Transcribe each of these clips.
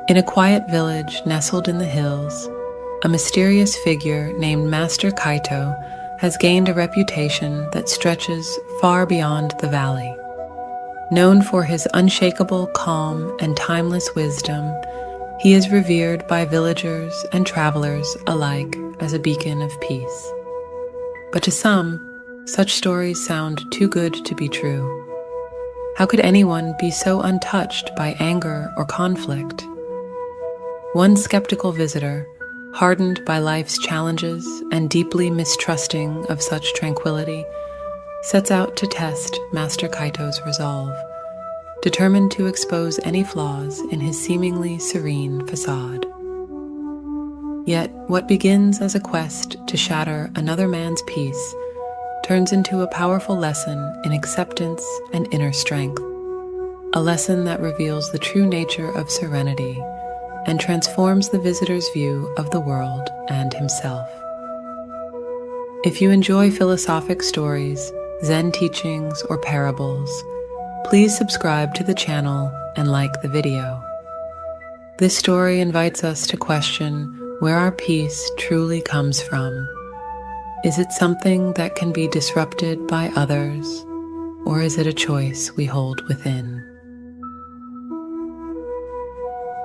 In a quiet village nestled in the hills, a mysterious figure named Master Kaito has gained a reputation that stretches far beyond the valley. Known for his unshakable calm and timeless wisdom, he is revered by villagers and travelers alike as a beacon of peace. But to some, such stories sound too good to be true. How could anyone be so untouched by anger or conflict? One skeptical visitor, hardened by life's challenges and deeply mistrusting of such tranquility, sets out to test Master Kaito's resolve, determined to expose any flaws in his seemingly serene facade. Yet, what begins as a quest to shatter another man's peace turns into a powerful lesson in acceptance and inner strength, a lesson that reveals the true nature of serenity and transforms the visitor's view of the world and himself. If you enjoy philosophic stories, Zen teachings, or parables, please subscribe to the channel and like the video. This story invites us to question where our peace truly comes from. Is it something that can be disrupted by others, or is it a choice we hold within?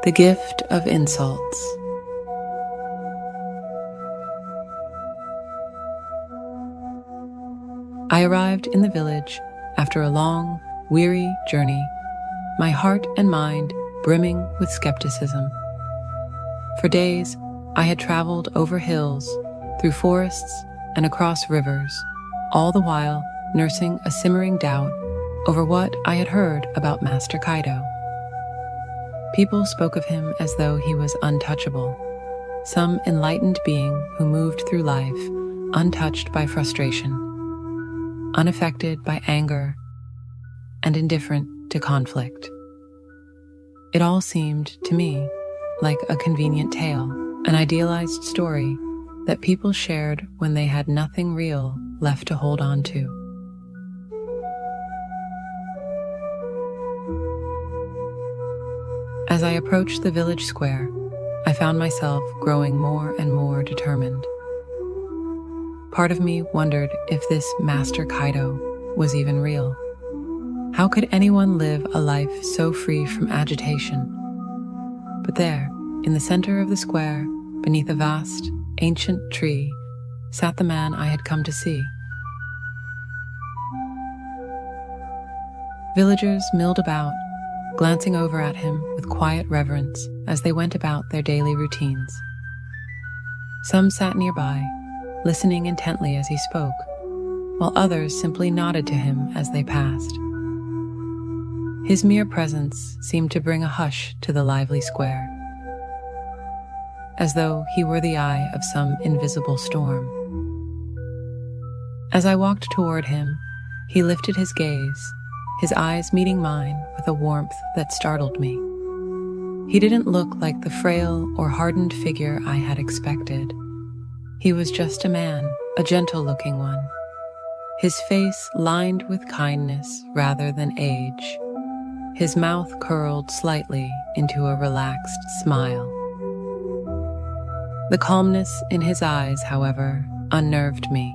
The gift of insults. I arrived in the village after a long, weary journey, my heart and mind brimming with skepticism. For days, I had traveled over hills, through forests, and across rivers, all the while nursing a simmering doubt over what I had heard about Master Kaito. People spoke of him as though he was untouchable, some enlightened being who moved through life untouched by frustration, unaffected by anger, and indifferent to conflict. It all seemed, to me, like a convenient tale, an idealized story that people shared when they had nothing real left to hold on to. As I approached the village square, I found myself growing more and more determined. Part of me wondered if this Master Kaito was even real. How could anyone live a life so free from agitation? But there, in the center of the square, beneath a vast, ancient tree, sat the man I had come to see. Villagers milled about, glancing over at him with quiet reverence as they went about their daily routines. Some sat nearby, listening intently as he spoke, while others simply nodded to him as they passed. His mere presence seemed to bring a hush to the lively square, as though he were the eye of some invisible storm. As I walked toward him, he lifted his gaze, his eyes meeting mine with a warmth that startled me. He didn't look like the frail or hardened figure I had expected. He was just a man, a gentle-looking one, his face lined with kindness rather than age, his mouth curled slightly into a relaxed smile. The calmness in his eyes, however, unnerved me.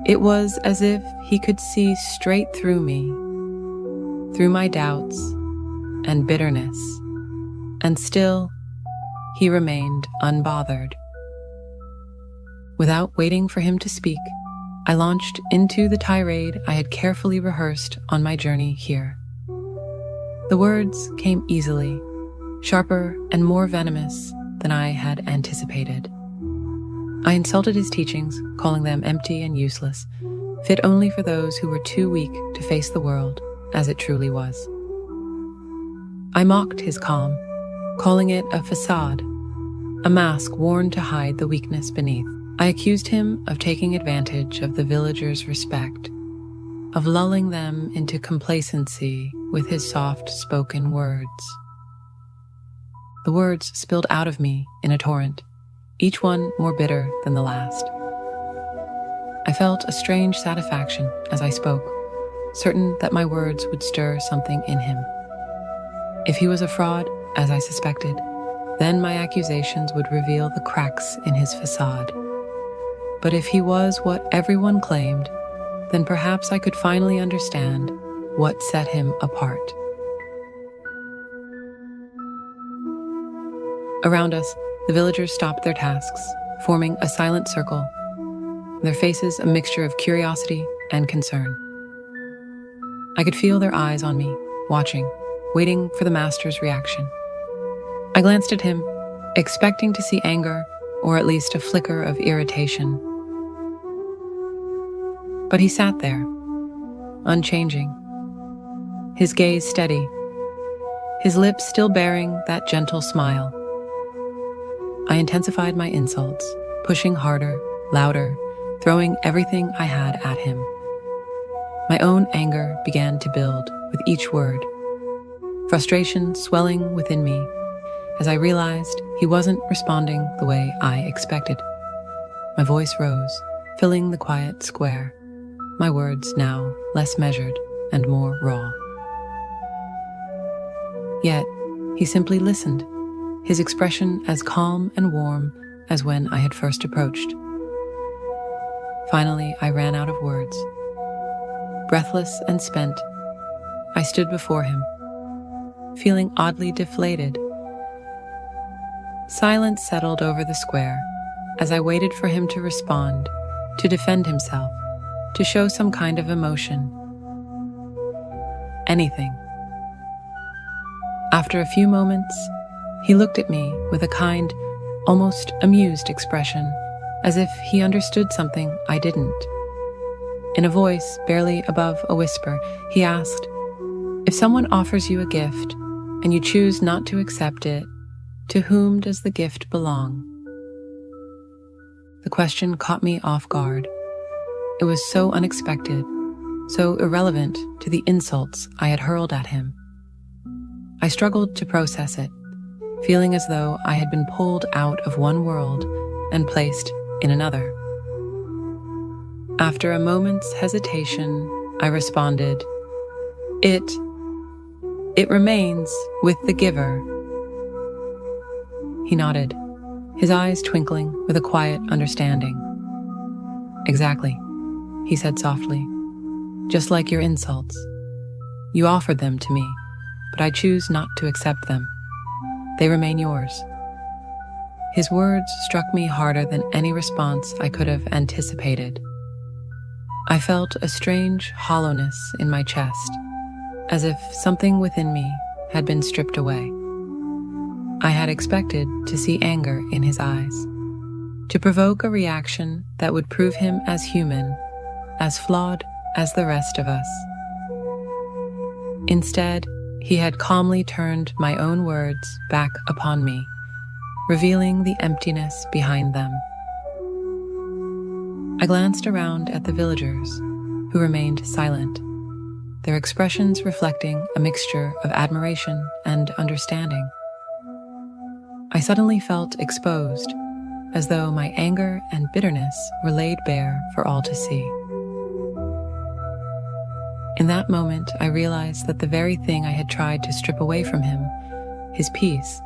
It was as if he could see straight through me, through my doubts and bitterness, and still he remained unbothered. Without waiting for him to speak, I launched into the tirade I had carefully rehearsed on my journey here. The words came easily, sharper and more venomous than I had anticipated. I insulted his teachings, calling them empty and useless, fit only for those who were too weak to face the world as it truly was. I mocked his calm, calling it a facade, a mask worn to hide the weakness beneath. I accused him of taking advantage of the villagers' respect, of lulling them into complacency with his soft-spoken words. The words spilled out of me in a torrent, each one more bitter than the last. I felt a strange satisfaction as I spoke, certain that my words would stir something in him. If he was a fraud, as I suspected, then my accusations would reveal the cracks in his facade. But if he was what everyone claimed, then perhaps I could finally understand what set him apart. Around us, the villagers stopped their tasks, forming a silent circle, their faces a mixture of curiosity and concern. I could feel their eyes on me, watching, waiting for the master's reaction. I glanced at him, expecting to see anger or at least a flicker of irritation. But he sat there, unchanging, his gaze steady, his lips still bearing that gentle smile. I intensified my insults, pushing harder, louder, throwing everything I had at him. My own anger began to build with each word, frustration swelling within me as I realized he wasn't responding the way I expected. My voice rose, filling the quiet square, my words now less measured and more raw. Yet, he simply listened, his expression as calm and warm as when I had first approached. Finally, I ran out of words. Breathless and spent, I stood before him, feeling oddly deflated. Silence settled over the square as I waited for him to respond, to defend himself, to show some kind of emotion. Anything. After a few moments, he looked at me with a kind, almost amused expression, as if he understood something I didn't. In a voice barely above a whisper, he asked, "If someone offers you a gift and you choose not to accept it, to whom does the gift belong?" The question caught me off guard. It was so unexpected, so irrelevant to the insults I had hurled at him. I struggled to process it, feeling as though I had been pulled out of one world and placed in another. After a moment's hesitation, I responded, It remains with the giver." He nodded, his eyes twinkling with a quiet understanding. "Exactly," he said softly, "just like your insults. You offered them to me, but I choose not to accept them. They remain yours." His words struck me harder than any response I could have anticipated. I felt a strange hollowness in my chest, as if something within me had been stripped away. I had expected to see anger in his eyes, to provoke a reaction that would prove him as human, as flawed as the rest of us. Instead, he had calmly turned my own words back upon me, revealing the emptiness behind them. I glanced around at the villagers, who remained silent, their expressions reflecting a mixture of admiration and understanding. I suddenly felt exposed, as though my anger and bitterness were laid bare for all to see. In that moment, I realized that the very thing I had tried to strip away from him, his peace,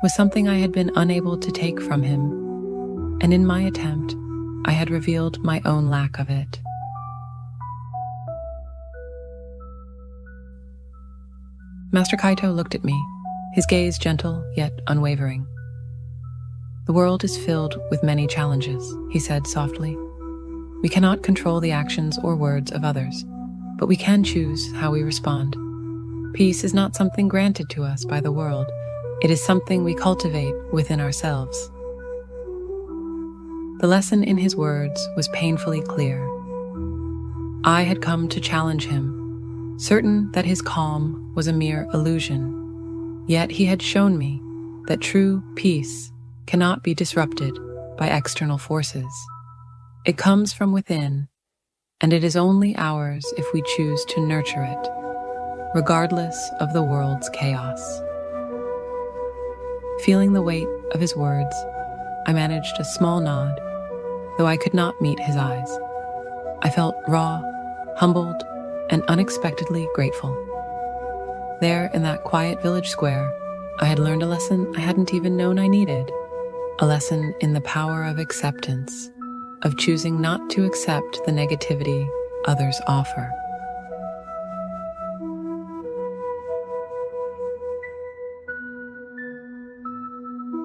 was something I had been unable to take from him, and in my attempt, I had revealed my own lack of it. Master Kaito looked at me, his gaze gentle yet unwavering. "The world is filled with many challenges," he said softly. "We cannot control the actions or words of others, but we can choose how we respond. Peace is not something granted to us by the world. It is something we cultivate within ourselves." The lesson in his words was painfully clear. I had come to challenge him, certain that his calm was a mere illusion. Yet he had shown me that true peace cannot be disrupted by external forces. It comes from within, and it is only ours if we choose to nurture it, regardless of the world's chaos. Feeling the weight of his words, I managed a small nod, though I could not meet his eyes. I felt raw, humbled, and unexpectedly grateful. There in that quiet village square, I had learned a lesson I hadn't even known I needed. A lesson in the power of acceptance, of choosing not to accept the negativity others offer.